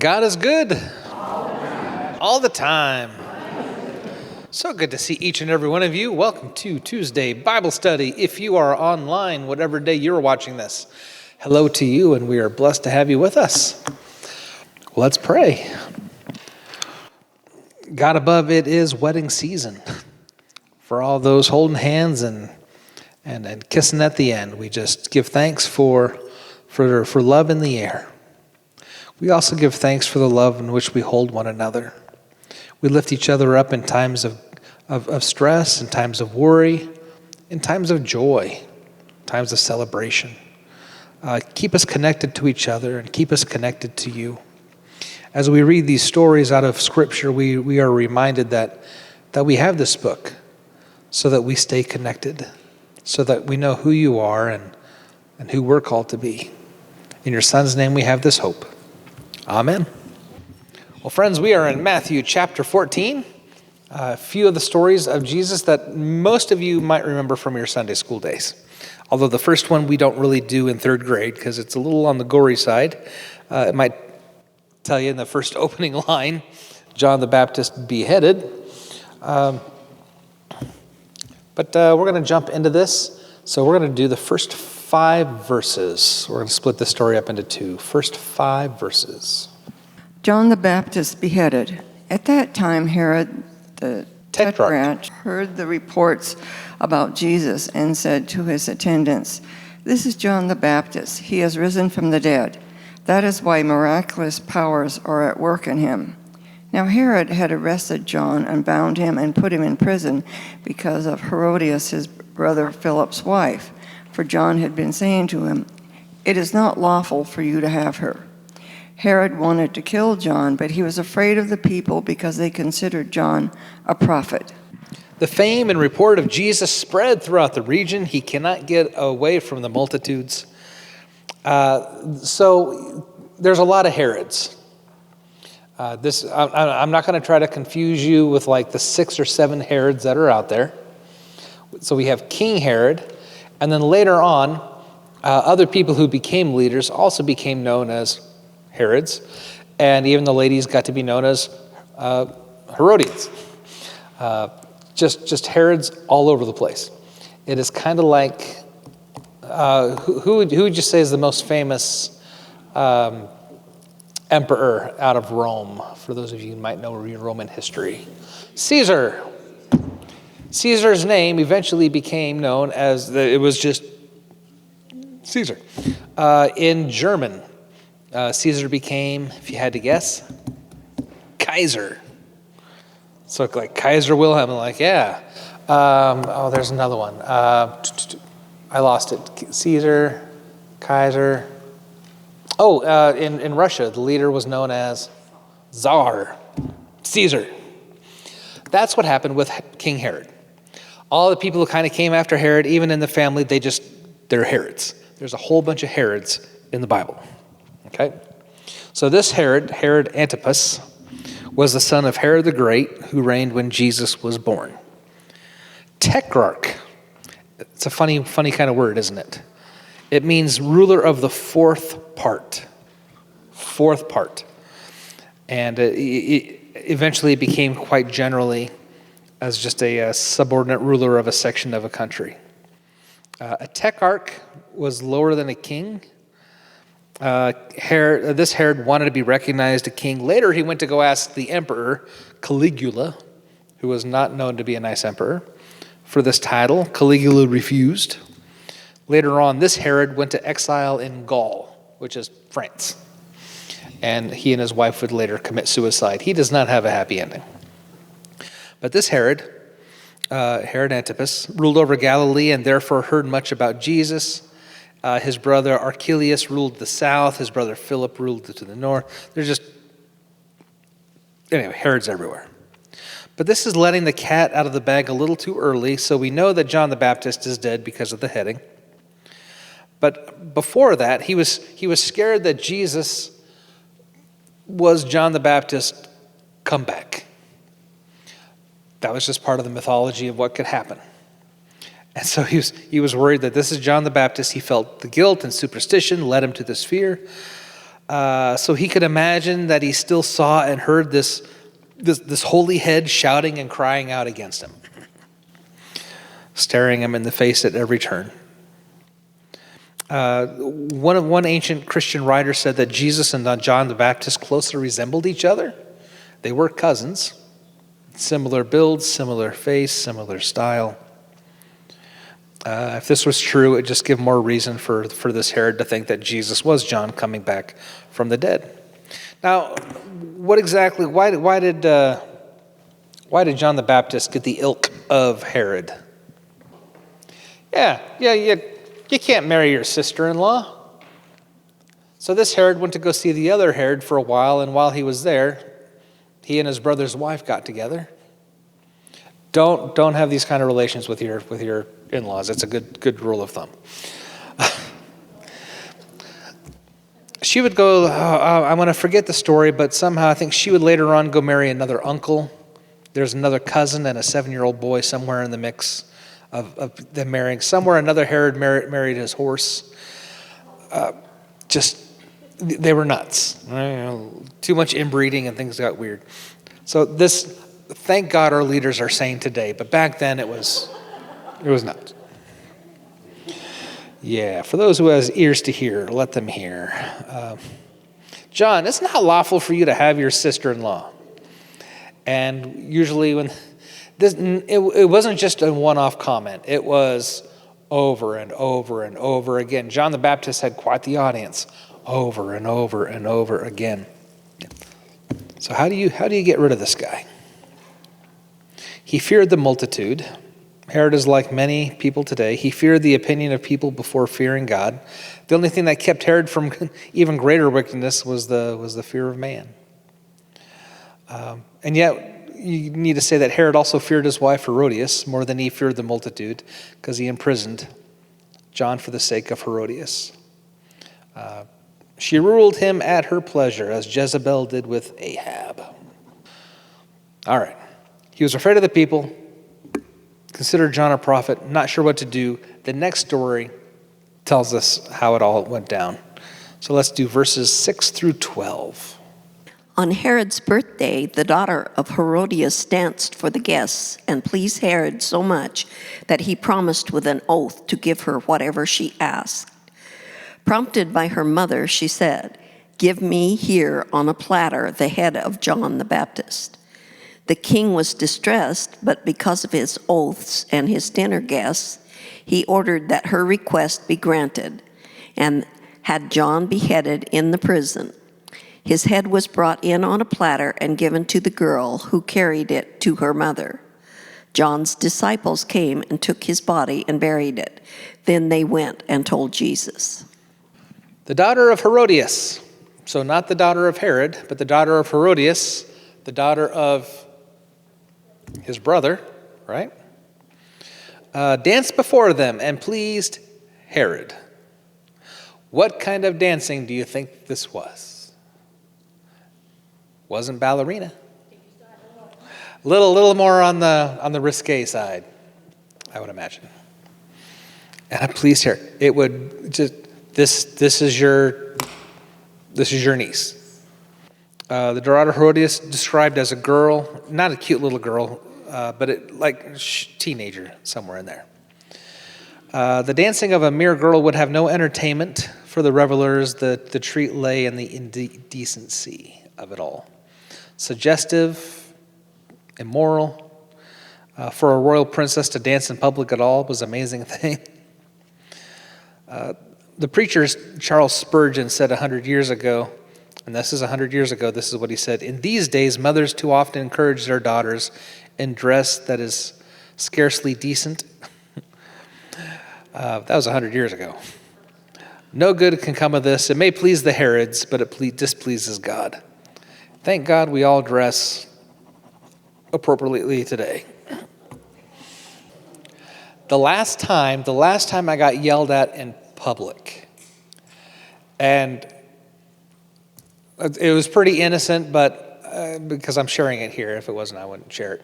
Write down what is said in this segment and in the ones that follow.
God is good all the time. So good to see each and every one of you. Welcome to Tuesday Bible Study. If you are online, whatever day you're watching this, hello to you, and we are blessed to have you with us. Let's pray. God above, it is wedding season. For all those holding hands and kissing at the end, we just give thanks for love in the air. We also give thanks for the love in which we hold one another. We lift each other up in times of stress, in times of worry, in times of joy, times of celebration. Keep us connected to each other and keep us connected to you. As we read these stories out of Scripture, we are reminded that we have this book so that we stay connected, so that we know who you are and who we're called to be. In your Son's name we have this hope. Amen. Well, friends, we are in Matthew chapter 14. A few of the stories of Jesus that most of you might remember from your Sunday school days. Although the first one we don't really do in third grade because it's a little on the gory side. It might tell you in the first opening line, John the Baptist beheaded. But we're going to jump into this. So we're going to do the first 5 verses. We're going to split the story up into 2. First 5 verses. John the Baptist beheaded. At that time, Herod the Tetrarch heard the reports about Jesus and said to his attendants, "This is John the Baptist. He has risen from the dead. That is why miraculous powers are at work in him." Now Herod had arrested John and bound him and put him in prison because of Herodias, his brother Philip's wife. For John had been saying to him, "It is not lawful for you to have her." Herod wanted to kill John, but he was afraid of the people because they considered John a prophet. The fame and report of Jesus spread throughout the region. He cannot get away from the multitudes. So there's a lot of Herods. I'm not going to try to confuse you with like the 6 or 7 Herods that are out there. So we have King Herod, and then later on, other people who became leaders also became known as Herods, and even the ladies got to be known as Herodians. Just Herods all over the place. It is kind of like, who would you say is the most famous emperor out of Rome? For those of you who might know your Roman history. Caesar. Caesar's name eventually became known as, it was just Caesar. In German, Caesar became, if you had to guess, Kaiser. So like Kaiser Wilhelm, like, yeah. There's another one. I lost it. Caesar, Kaiser. In Russia, the leader was known as Tsar, Caesar. That's what happened with King Herod. All the people who kind of came after Herod, even in the family, they're Herods. There's a whole bunch of Herods in the Bible. Okay? So this Herod Antipas, was the son of Herod the Great, who reigned when Jesus was born. Tetrarch. It's a funny kind of word, isn't it? It means ruler of the fourth part. Fourth part. And it eventually became quite generally as just a subordinate ruler of a section of a country. A tetrarch was lower than a king. This Herod wanted to be recognized a king. Later, he went to go ask the emperor, Caligula, who was not known to be a nice emperor, for this title. Caligula refused. Later on, this Herod went to exile in Gaul, which is France. And he and his wife would later commit suicide. He does not have a happy ending. But this Herod Antipas, ruled over Galilee and therefore heard much about Jesus. His brother Archelaus ruled the south. His brother Philip ruled to the north. Herod's everywhere. But this is letting the cat out of the bag a little too early, so we know that John the Baptist is dead because of the heading. But before that, he was scared that Jesus was John the Baptist come back. That was just part of the mythology of what could happen. And so he was worried that this is John the Baptist. He felt the guilt and superstition led him to this fear. so he could imagine that he still saw and heard this holy head shouting and crying out against him, staring him in the face at every turn. One ancient Christian writer said that Jesus and John the Baptist closely resembled each other. They were cousins, similar build, similar face, similar style. If this was true, it would just give more reason for this Herod to think that Jesus was John coming back from the dead. Now, what exactly? Why did John the Baptist get the ilk of Herod? Yeah. You can't marry your sister-in-law. So this Herod went to go see the other Herod for a while, and while he was there, he and his brother's wife got together. Don't have these kind of relations with your in-laws. It's a good rule of thumb. She would go, I'm going to forget the story, but somehow I think she would later on go marry another uncle. There's another cousin and a 7-year-old boy somewhere in the mix of them marrying. Somewhere another Herod married his horse. They were nuts. Too much inbreeding and things got weird. So this, thank God our leaders are sane today, but back then it was nuts. Yeah, for those who has ears to hear, let them hear. John, it's not lawful for you to have your sister-in-law. And usually when it wasn't just a one-off comment. It was over and over and over again. John the Baptist had quite the audience, over and over and over again. So how do you get rid of this guy? He feared the multitude. Herod is like many people today. He feared the opinion of people before fearing God. The only thing that kept Herod from even greater wickedness was the fear of man. And yet, you need to say that Herod also feared his wife Herodias more than he feared the multitude, because he imprisoned John for the sake of Herodias. She ruled him at her pleasure, as Jezebel did with Ahab. All right. He was afraid of the people, considered John a prophet, not sure what to do. The next story tells us how it all went down. So let's do verses 6 through 12. On Herod's birthday, the daughter of Herodias danced for the guests and pleased Herod so much that he promised with an oath to give her whatever she asked. Prompted by her mother, she said, "Give me here on a platter the head of John the Baptist." The king was distressed, but because of his oaths and his dinner guests, he ordered that her request be granted and had John beheaded in the prison. His head was brought in on a platter and given to the girl, who carried it to her mother. John's disciples came and took his body and buried it. Then they went and told Jesus. The daughter of Herodias, so not the daughter of Herod, but the daughter of Herodias, the daughter of his brother, right? Danced before them and pleased Herod. What kind of dancing do you think this was? Wasn't ballerina. Little more on the risque side, I would imagine. And I pleased her. It would just this is your niece. The daughter Herodias, described as a girl, not a cute little girl, but teenager somewhere in there. The dancing of a mere girl would have no entertainment for the revelers. The treat lay in the indecency of it all. Suggestive, immoral. For a royal princess to dance in public at all was an amazing thing. The preacher Charles Spurgeon said 100 years ago, and this is 100 years ago, this is what he said: "In these days, mothers too often encourage their daughters in dress that is scarcely decent." That was 100 years ago. No good can come of this. It may please the Herods, but it displeases God. Thank God we all dress appropriately today. The last time I got yelled at in public, and it was pretty innocent, but because I'm sharing it here, if it wasn't, I wouldn't share it.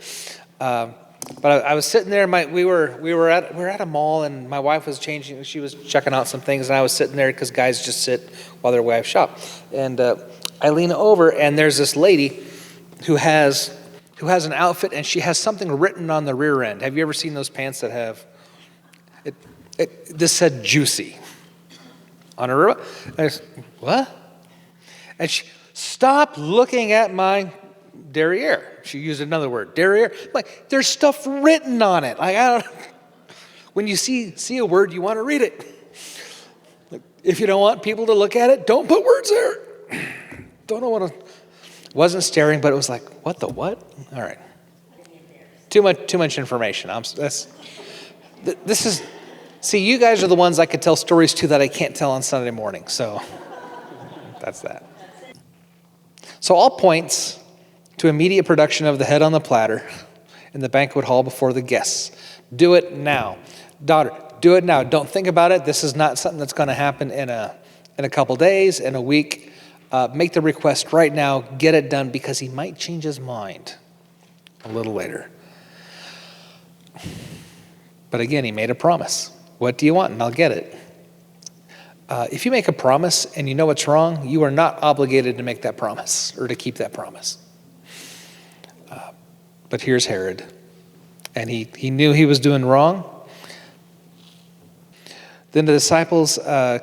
But I was sitting there. We were at a mall, and my wife was changing. She was checking out some things, and I was sitting there because guys just sit while their wives shop. And I lean over, and there's this lady who has an outfit, and she has something written on the rear end. Have you ever seen those pants that have this said "juicy" on her? What? And she stop looking at my derriere. She used another word, derriere. Like, there's stuff written on it. Like, I don't. When you see a word, you want to read it. Like, if you don't want people to look at it, don't put words there. Don't want to. Wasn't staring, but it was like, what the what? All right. Too much information. This is. See, you guys are the ones I could tell stories to that I can't tell on Sunday morning. So that's that. So all points to immediate production of the head on the platter in the banquet hall before the guests. Do it now. Daughter, do it now. Don't think about it. This is not something that's going to happen in a couple days, in a week. Make the request right now. Get it done, because he might change his mind a little later. But again, he made a promise. What do you want? And I'll get it. If you make a promise and you know it's wrong, you are not obligated to make that promise or to keep that promise. But here's Herod, and he knew he was doing wrong. Then the disciples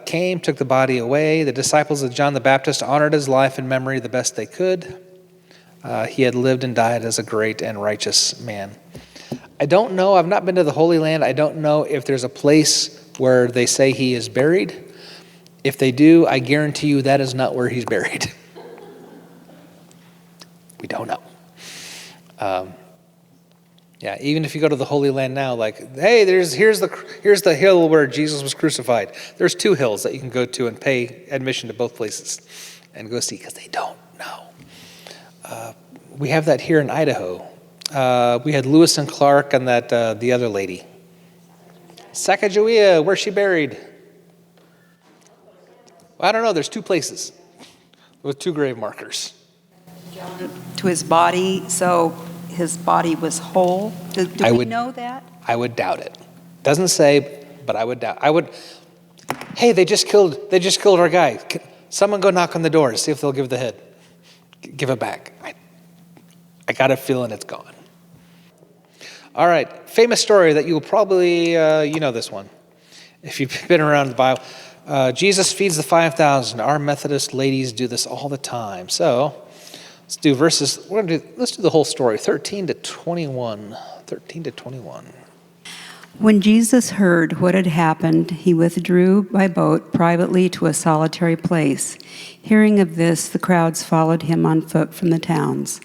came, took the body away. The disciples of John the Baptist honored his life and memory the best they could. He had lived and died as a great and righteous man. I don't know. I've not been to the Holy Land. I don't know if there's a place where they say he is buried. If they do, I guarantee you that is not where he's buried. We don't know. Yeah, even if you go to the Holy Land now, like, hey, here's the hill where Jesus was crucified. There's 2 hills that you can go to and pay admission to both places and go see, because they don't know. We have that here in Idaho. We had Lewis and Clark and that the other lady, Sacagawea. Where's she buried? I don't know. There's 2 places with 2 grave markers. To his body, so his body was whole. Do we know that? I would doubt it. Doesn't say, but I would doubt. Hey, they just killed our guy. Someone go knock on the door to see if they'll give the head. Give it back. I got a feeling it's gone. All right, famous story that you'll probably, you know this one, if you've been around the Bible. Jesus feeds the 5,000. Our Methodist ladies do this all the time. So let's do let's do the whole story, 13 to 21. 13 to 21. When Jesus heard what had happened, he withdrew by boat privately to a solitary place. Hearing of this, the crowds followed him on foot from the towns.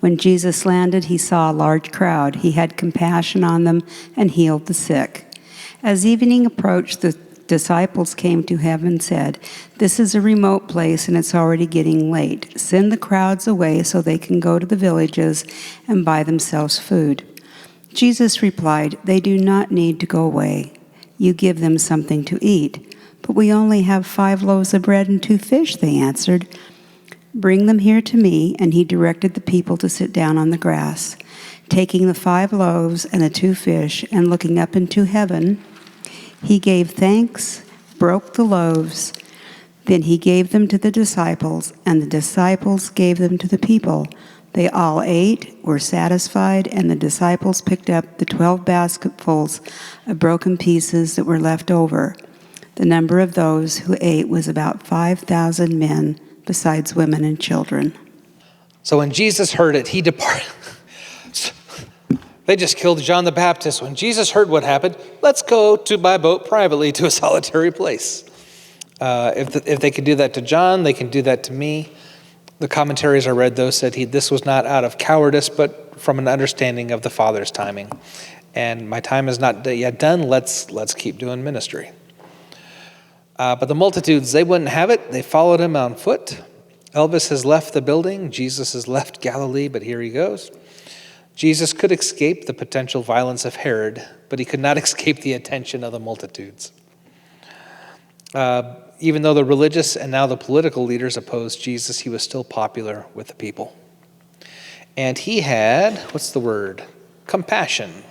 When Jesus landed, he saw a large crowd. He had compassion on them and healed the sick. As evening approached, the disciples came to him and said, "This is a remote place and it's already getting late. Send the crowds away so they can go to the villages and buy themselves food." Jesus replied, "They do not need to go away. You give them something to eat." "But we only have 5 loaves of bread and 2 fish," they answered. "Bring them here to me," and he directed the people to sit down on the grass. Taking the 5 loaves and the 2 fish and looking up into heaven, he gave thanks, broke the loaves. Then he gave them to the disciples, and the disciples gave them to the people. They all ate, were satisfied, and the disciples picked up the 12 basketfuls of broken pieces that were left over. The number of those who ate was about 5,000 men, besides women and children. So when Jesus heard it, he departed. They just killed John the Baptist. When Jesus heard what happened, let's go by boat privately to a solitary place. If they could do that to John, they can do that to me. The commentaries I read, though, said this was not out of cowardice, but from an understanding of the Father's timing. And my time is not yet done. Let's keep doing ministry. But the multitudes, they wouldn't have it. They followed him on foot. Elvis has left the building. Jesus has left Galilee, but here he goes. Jesus could escape the potential violence of Herod, but he could not escape the attention of the multitudes. Even though the religious and now the political leaders opposed Jesus, he was still popular with the people. And he had, compassion.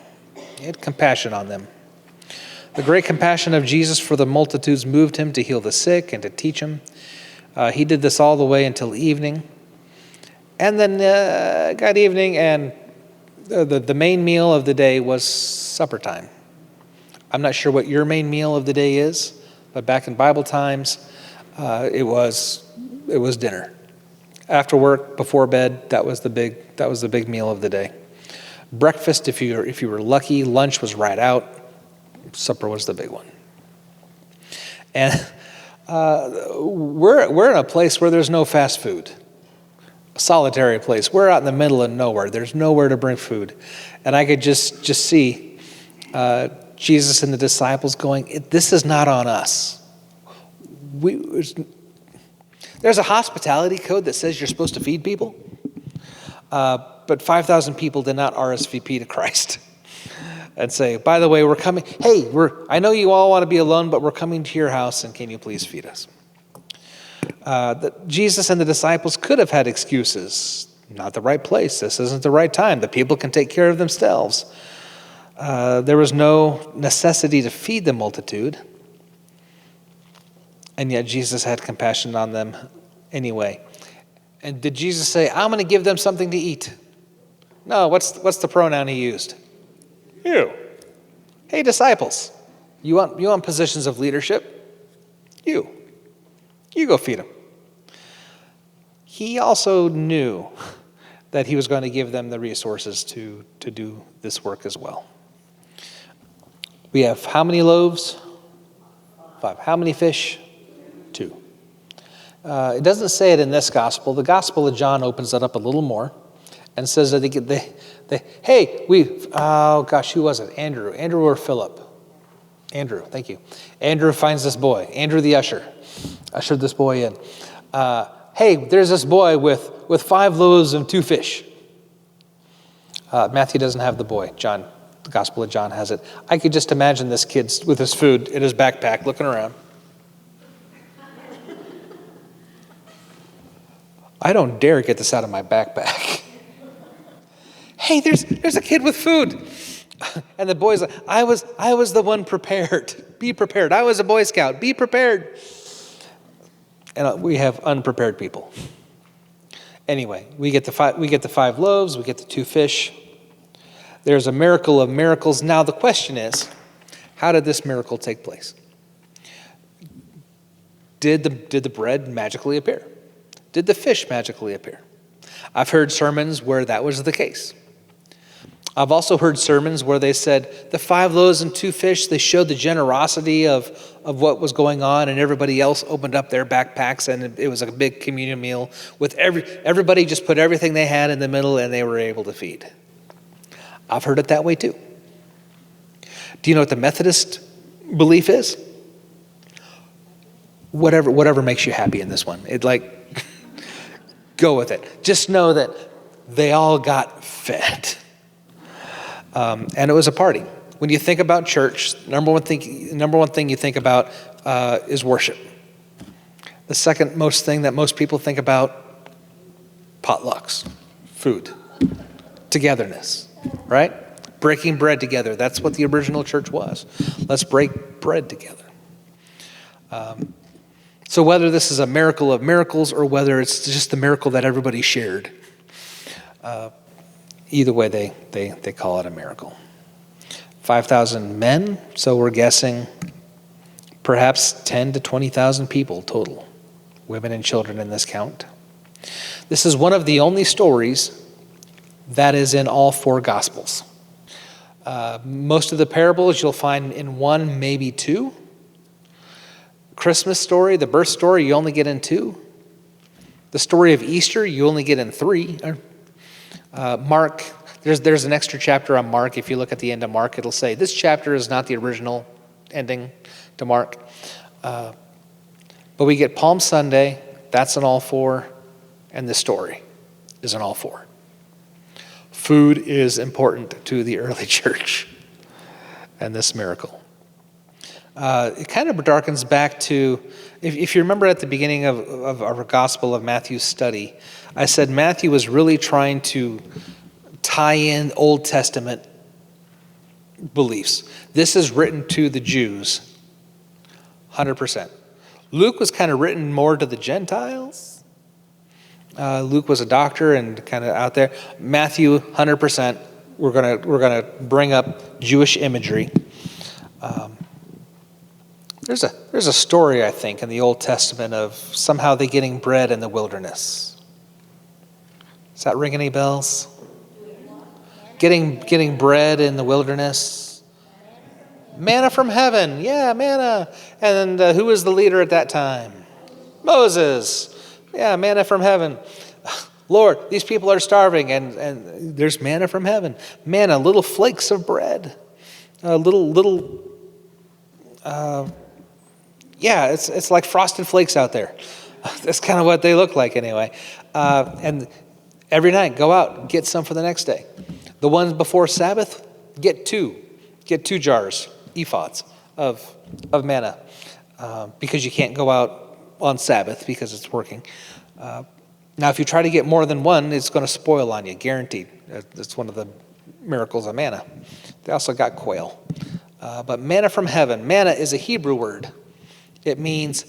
He had compassion on them. The great compassion of Jesus for the multitudes moved him to heal the sick and to teach them. He did this all the way until evening. And then got evening, and the main meal of the day was supper time. I'm not sure what your main meal of the day is, but back in Bible times, it was dinner. After work, before bed, that was the big meal of the day. Breakfast, if you were lucky, lunch was right out. Supper was the big one. And we're in a place where there's no fast food. A solitary place. We're out in the middle of nowhere. There's nowhere to bring food. And I could just see Jesus and the disciples going, this is not on us. There's a hospitality code that says you're supposed to feed people. But 5,000 people did not RSVP to Christ and say, by the way, we're coming. Hey, I know you all want to be alone, but we're coming to your house, and can you please feed us? Jesus and the disciples could have had excuses. Not the right place. This isn't the right time. The people can take care of themselves. There was no necessity to feed the multitude. And yet Jesus had compassion on them anyway. And did Jesus say, I'm going to give them something to eat? No, what's the pronoun he used? You. Hey, disciples, you want positions of leadership? You go feed them. He also knew that he was going to give them the resources to do this work as well. We have how many loaves? 5. How many fish? 2. It doesn't say it in this gospel. The Gospel of John opens it up a little more and says that who was it? Andrew or Philip? Andrew, thank you. Andrew finds this boy. Andrew the ushered this boy in. Hey, there's this boy with 5 loaves and 2 fish. Matthew doesn't have the boy. John, the Gospel of John has it. I could just imagine this kid with his food in his backpack looking around. I don't dare get this out of my backpack. Hey, there's a kid with food. And the boy's like, I was the one prepared. Be prepared. I was a Boy Scout. Be prepared. And we have unprepared people. Anyway, we get the 5 loaves, we get the 2 fish. There's a miracle of miracles. Now the question is, how did this miracle take place? Did the bread magically appear? Did the fish magically appear? I've heard sermons where that was the case. I've also heard sermons where they said the 5 loaves and 2 fish, they showed the generosity of what was going on, and everybody else opened up their backpacks, and it was a big communion meal with everybody just put everything they had in the middle, and they were able to feed. I've heard it that way too. Do you know what the Methodist belief is? Whatever makes you happy in this one. Go with it. Just know that they all got fed. And it was a party. When you think about church, number one thing you think about is worship. The second most thing that most people think about, potlucks, food, togetherness, right? Breaking bread together. That's what the original church was. Let's break bread together. So whether this is a miracle of miracles or whether it's just the miracle that everybody shared, either way they call it a miracle. 5,000 men, so we're guessing perhaps 10 to 20,000 people total, women and children in this count. This is one of the only stories that is in all 4 Gospels. Most of the parables you'll find in 1, maybe 2. Christmas story, the birth story, you only get in 2. The story of Easter, you only get in 3. Mark, there's an extra chapter on Mark. If you look at the end of Mark, it'll say, this chapter is not the original ending to Mark. But we get Palm Sunday, that's in all 4, and the story is in all 4. Food is important to the early church and this miracle. It kind of darkens back to, if you remember at the beginning of our Gospel of Matthew's study, I said Matthew was really trying to tie in Old Testament beliefs. This is written to the Jews, 100%. Luke was kind of written more to the Gentiles. Luke was a doctor and kind of out there. Matthew, 100%. We're gonna bring up Jewish imagery. There's a story, I think, in the Old Testament of somehow they getting bread in the wilderness. Does that ring any bells? Getting bread in the wilderness. Manna from heaven. Yeah, manna. And who was the leader at that time? Moses. Yeah, manna from heaven. Lord, these people are starving, and there's manna from heaven. Manna, little flakes of bread. It's like frosted flakes out there. That's kind of what they look like anyway. And every night, go out, get some for the next day. The ones before Sabbath, get two jars, ephods of manna, because you can't go out on Sabbath because it's working. Now, if you try to get more than one, it's going to spoil on you, guaranteed. That's one of the miracles of manna. They also got quail. But manna from heaven. Manna is a Hebrew word. It means,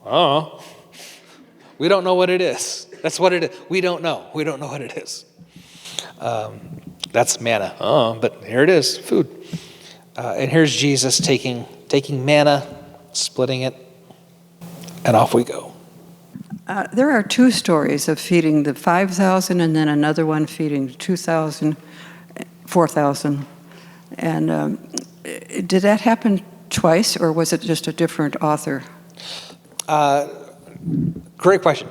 we don't know what it is. That's what it is. We don't know. We don't know what it is. That's manna. But here it is, food. And here's Jesus taking manna, splitting it, and off we go. There are two stories of feeding the 5,000 and then another one feeding 2,000, 4,000. And did that happen twice, or was it just a different author? Great question.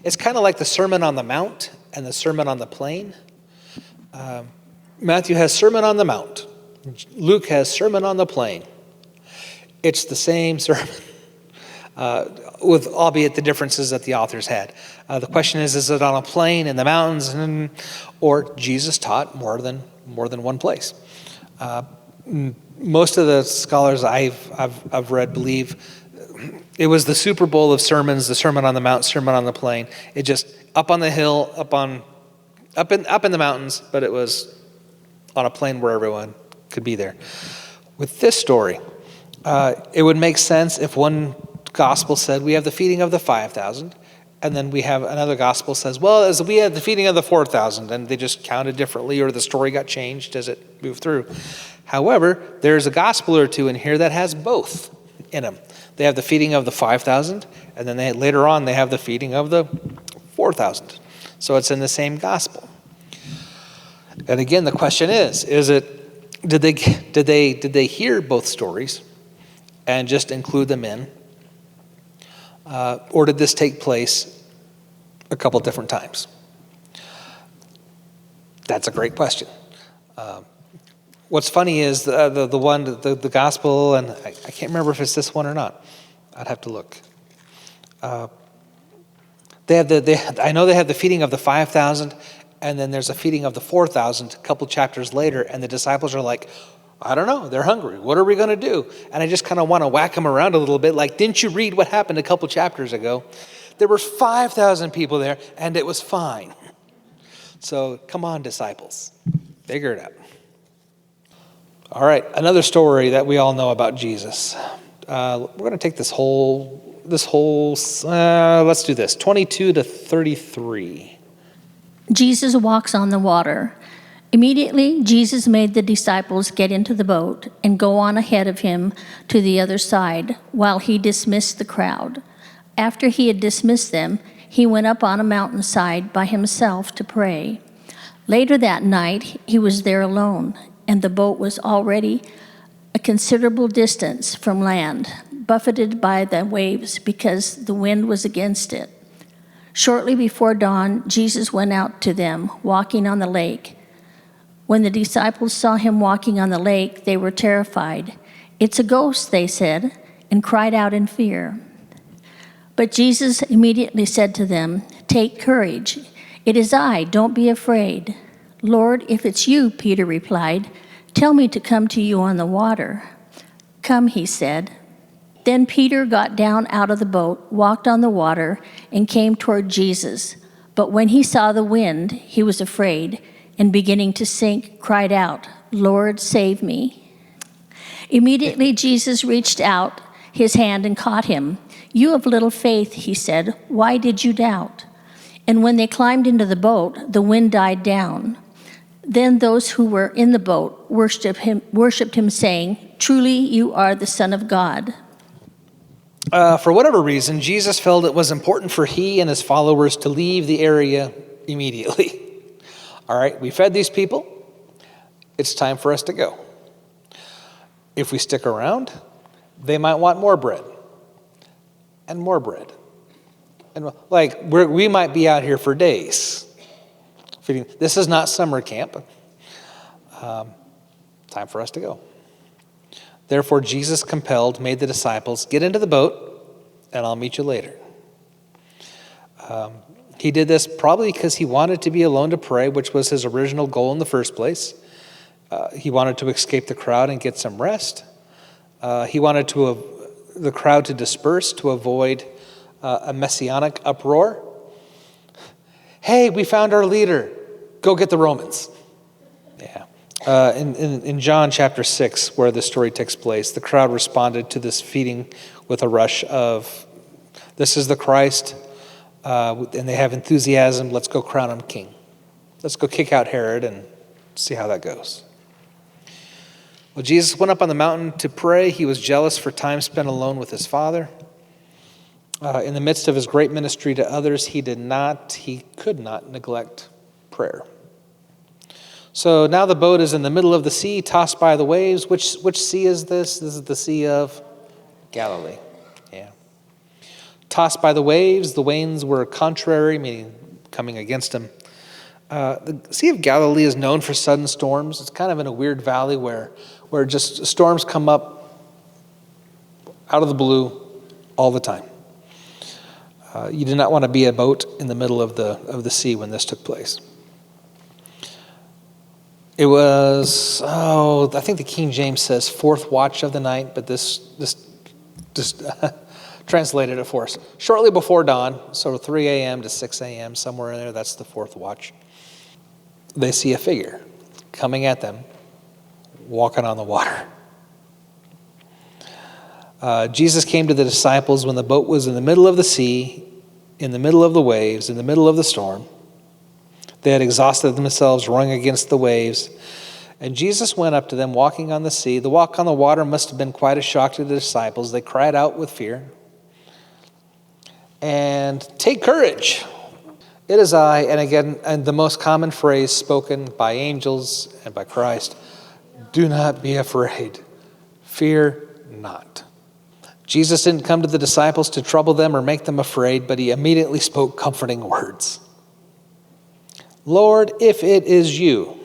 It's kind of like the Sermon on the Mount and the Sermon on the Plain. Matthew has Sermon on the Mount. Luke has Sermon on the Plain. It's the same sermon, with albeit the differences that the authors had. The question is it on a plain in the mountains, or Jesus taught more than one place? Most of the scholars I've read believe it was the Super Bowl of sermons, the Sermon on the Mount, Sermon on the Plain. It just up on the hill, up in the mountains, but it was on a plain where everyone could be there. With this story, it would make sense if one gospel said we have the feeding of the 5,000, and then we have another gospel says, well, as we had the feeding of the 4,000, and they just counted differently, or the story got changed as it moved through. However, there's a gospel or two in here that has both in them. They have the feeding of the 5,000, and then later on they have the feeding of the 4,000. So it's in the same gospel. And again, the question is it did they hear both stories and just include them in, or did this take place a couple different times? That's a great question. What's funny is the gospel, and I can't remember if it's this one or not. I'd have to look. I know they have the feeding of the 5,000, and then there's a feeding of the 4,000 a couple chapters later, and the disciples are like, I don't know, they're hungry. What are we going to do? And I just kind of want to whack them around a little bit. Like, didn't you read what happened a couple chapters ago? There were 5,000 people there, and it was fine. So come on, disciples. Figure it out. All right, another story that we all know about Jesus. We're going to take this whole, let's do this, 22 to 33. Jesus walks on the water. Immediately, Jesus made the disciples get into the boat and go on ahead of him to the other side while he dismissed the crowd. After he had dismissed them, he went up on a mountainside by himself to pray. Later that night, he was there alone, and the boat was already a considerable distance from land, buffeted by the waves because the wind was against it. Shortly before dawn, Jesus went out to them, walking on the lake. When the disciples saw him walking on the lake, they were terrified. "It's a ghost," they said, and cried out in fear. But Jesus immediately said to them, "Take courage. It is I. Don't be afraid." "Lord, if it's you," Peter replied, "tell me to come to you on the water." "Come," he said. Then Peter got down out of the boat, walked on the water, and came toward Jesus. But when he saw the wind, he was afraid, and beginning to sink, cried out, "Lord, save me." Immediately Jesus reached out his hand and caught him. "You of little faith," he said, "why did you doubt?" And when they climbed into the boat, the wind died down. Then those who were in the boat worshiped him, saying, "Truly you are the Son of God." For whatever reason, Jesus felt it was important for he and his followers to leave the area immediately. All right, we fed these people. It's time for us to go. If we stick around, they might want more bread and more bread. And we might be out here for days. This is not summer camp. Time for us to go. Therefore, Jesus made the disciples, "Get into the boat, and I'll meet you later." He did this probably because he wanted to be alone to pray, which was his original goal in the first place. He wanted to escape the crowd and get some rest. He wanted the crowd to disperse to avoid a messianic uproar. "Hey, we found our leader. Go get the Romans." Yeah. In John chapter 6, where the story takes place, the crowd responded to this feeding with a rush of, "This is the Christ," and they have enthusiasm. "Let's go crown him king. Let's go kick out Herod and see how that goes." Well, Jesus went up on the mountain to pray. He was jealous for time spent alone with his Father. In the midst of his great ministry to others, he could not neglect prayer. So now the boat is in the middle of the sea, tossed by the waves. Which sea is this? This is the Sea of Galilee. Yeah. Tossed by the waves. The winds were contrary, meaning coming against him. The Sea of Galilee is known for sudden storms. It's kind of in a weird valley where just storms come up out of the blue all the time. You did not want to be a boat in the middle of the sea when this took place. It was, I think the King James says fourth watch of the night, but this just translated it for us. Shortly before dawn, so 3 a.m. to 6 a.m., somewhere in there, that's the fourth watch. They see a figure coming at them, walking on the water. Jesus came to the disciples when the boat was in the middle of the sea, in the middle of the waves, in the middle of the storm. They had exhausted themselves rowing against the waves, and Jesus went up to them walking on the sea. The walk on the water must have been quite a shock to the disciples. They cried out with fear. And "Take courage, it is I," and again, and the most common phrase spoken by angels and by Christ, "Do not be afraid, fear not." Jesus didn't come to the disciples to trouble them or make them afraid, but he immediately spoke comforting words. "Lord, if it is you,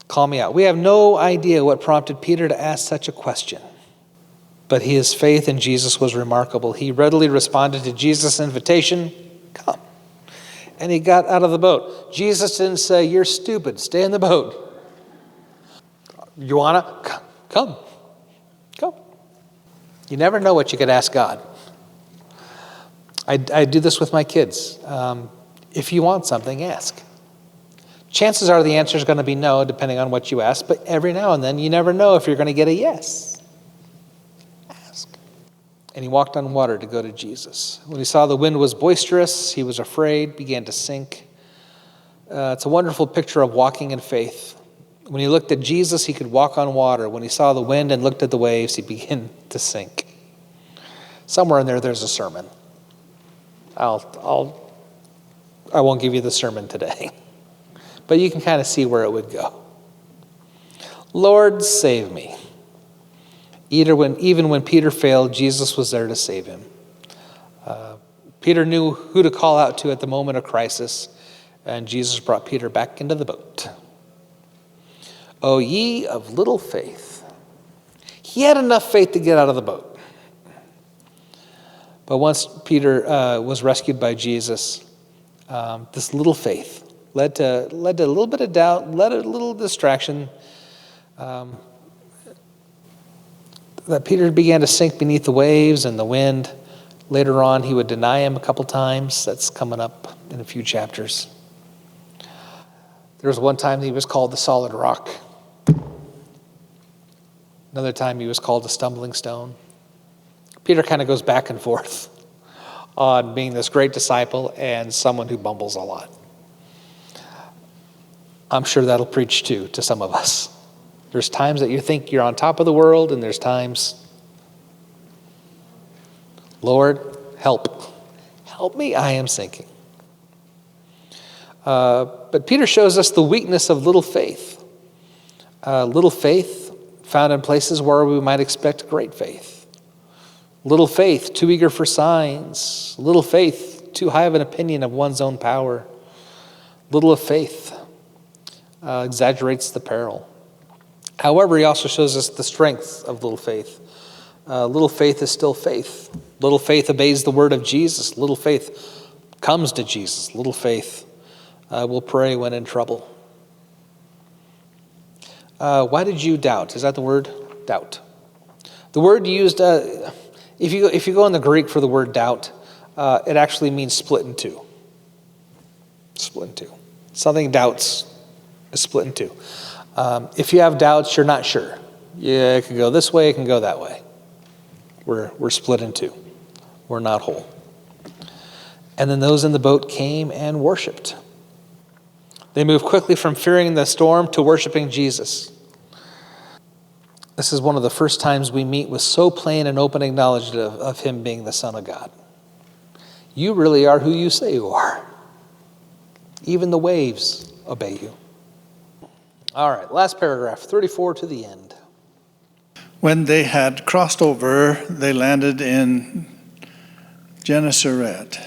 call me out." We have no idea what prompted Peter to ask such a question, but his faith in Jesus was remarkable. He readily responded to Jesus' invitation, "Come." And he got out of the boat. Jesus didn't say, "You're stupid, stay in the boat." "You want to? Come. Go." You never know what you could ask God. I do this with my kids. If you want something, ask. Chances are the answer is going to be no, depending on what you ask, but every now and then you never know if you're going to get a yes. Ask. And he walked on water to go to Jesus. When he saw the wind was boisterous, he was afraid, began to sink. It's a wonderful picture of walking in faith. When he looked at Jesus, he could walk on water. When he saw the wind and looked at the waves, he began to sink. Somewhere in there's a sermon. I won't give you the sermon today, but you can kind of see where it would go. "Lord, save me." Even when Peter failed, Jesus was there to save him. Peter knew who to call out to at the moment of crisis, and Jesus brought Peter back into the boat. "O ye of little faith." He had enough faith to get out of the boat. But once Peter was rescued by Jesus, this little faith led to a little bit of doubt, led a little distraction, that Peter began to sink beneath the waves and the wind. Later on, he would deny him a couple times. That's coming up in a few chapters. There was one time he was called the solid rock. Another time he was called a stumbling stone. Peter kind of goes back and forth on being this great disciple and someone who bumbles a lot. I'm sure that'll preach too to some of us. There's times that you think you're on top of the world, and there's times, Lord, help. Help me, I am sinking. But Peter shows us the weakness of little faith. Little faith found in places where we might expect great faith. Little faith, too eager for signs. Little faith, too high of an opinion of one's own power. Little of faith exaggerates the peril. However, he also shows us the strength of little faith. Little faith is still faith. Little faith obeys the word of Jesus. Little faith comes to Jesus. Little faith will pray when in trouble. Why did you doubt? Is that the word? Doubt. The word used, if you go in the Greek for the word doubt, it actually means split in two. Split in two. Something doubts is split in two. If you have doubts, you're not sure. Yeah, it can go this way, it can go that way. We're split in two. We're not whole. And then those in the boat came and worshiped. They moved quickly from fearing the storm to worshiping Jesus. This is one of the first times we meet with so plain and open acknowledgement of him being the Son of God. You really are who you say you are. Even the waves obey you. All right, last paragraph, 34 to the end. When they had crossed over, they landed in Gennesaret.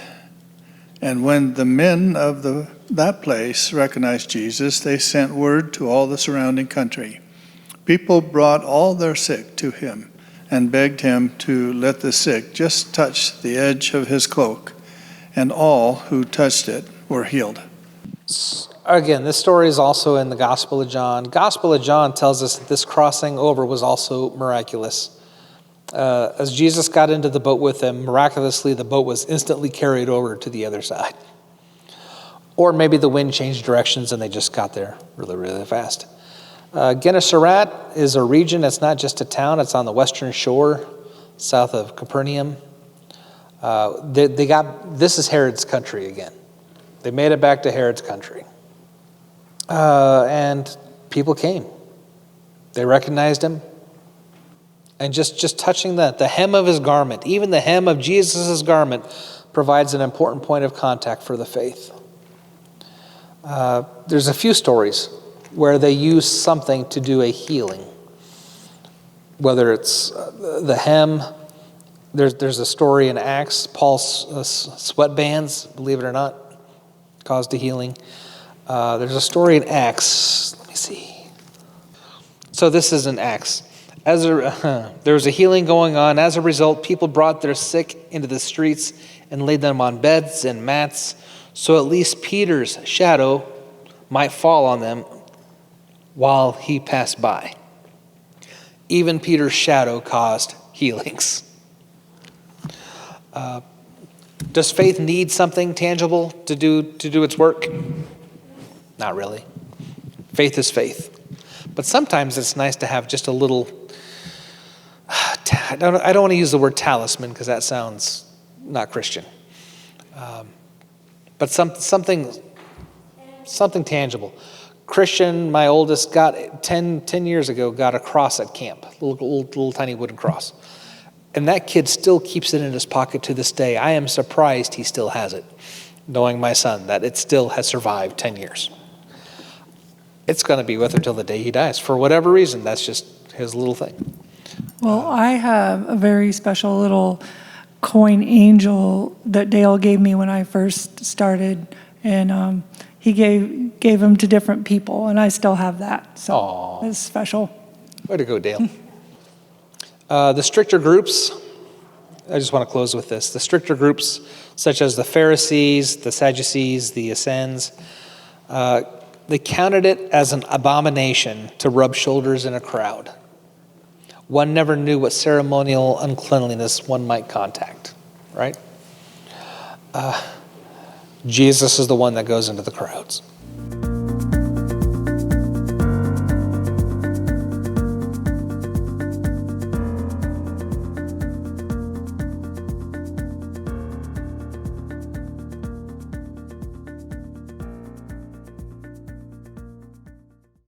And when the men of that place recognized Jesus, they sent word to all the surrounding country. People brought all their sick to him and begged him to let the sick just touch the edge of his cloak, and all who touched it were healed. Again, this story is also in the Gospel of John. Gospel of John tells us that this crossing over was also miraculous. As Jesus got into the boat with them, miraculously the boat was instantly carried over to the other side. Or maybe the wind changed directions and they just got there really, really fast. Gennesaret is a region. It's not just a town. It's on the western shore, south of Capernaum. This is Herod's country again. They made it back to Herod's country. And people came. They recognized him. And just touching the hem of his garment, even the hem of Jesus' garment, provides an important point of contact for the faith. There's a few stories where they use something to do a healing. Whether it's the hem, there's a story in Acts, Paul's sweatbands, believe it or not, caused a healing. There's a story in Acts, let me see. So this is in Acts. There was a healing going on. As a result, people brought their sick into the streets and laid them on beds and mats, so at least Peter's shadow might fall on them while he passed by. Even Peter's shadow caused healings. Does faith need something tangible to do its work? Not really. Faith is faith. But sometimes it's nice to have just a little, I don't want to use the word talisman because that sounds not Christian. But something tangible. Christian, my oldest, got 10 years ago, got a cross at camp, little tiny wooden cross. And that kid still keeps it in his pocket to this day. I am surprised he still has it, knowing my son, that it still has survived 10 years. It's going to be with him till the day he dies. For whatever reason, that's just his little thing. Well, I have a very special little coin angel that Dale gave me when I first started, and he gave them to different people, and I still have that. So Aww. It's special. Way to go, Dale. The stricter groups, I just want to close with this. The stricter groups, such as the Pharisees, the Sadducees, the Essenes, they counted it as an abomination to rub shoulders in a crowd. One never knew what ceremonial uncleanliness one might contact, right? Jesus is the one that goes into the crowds.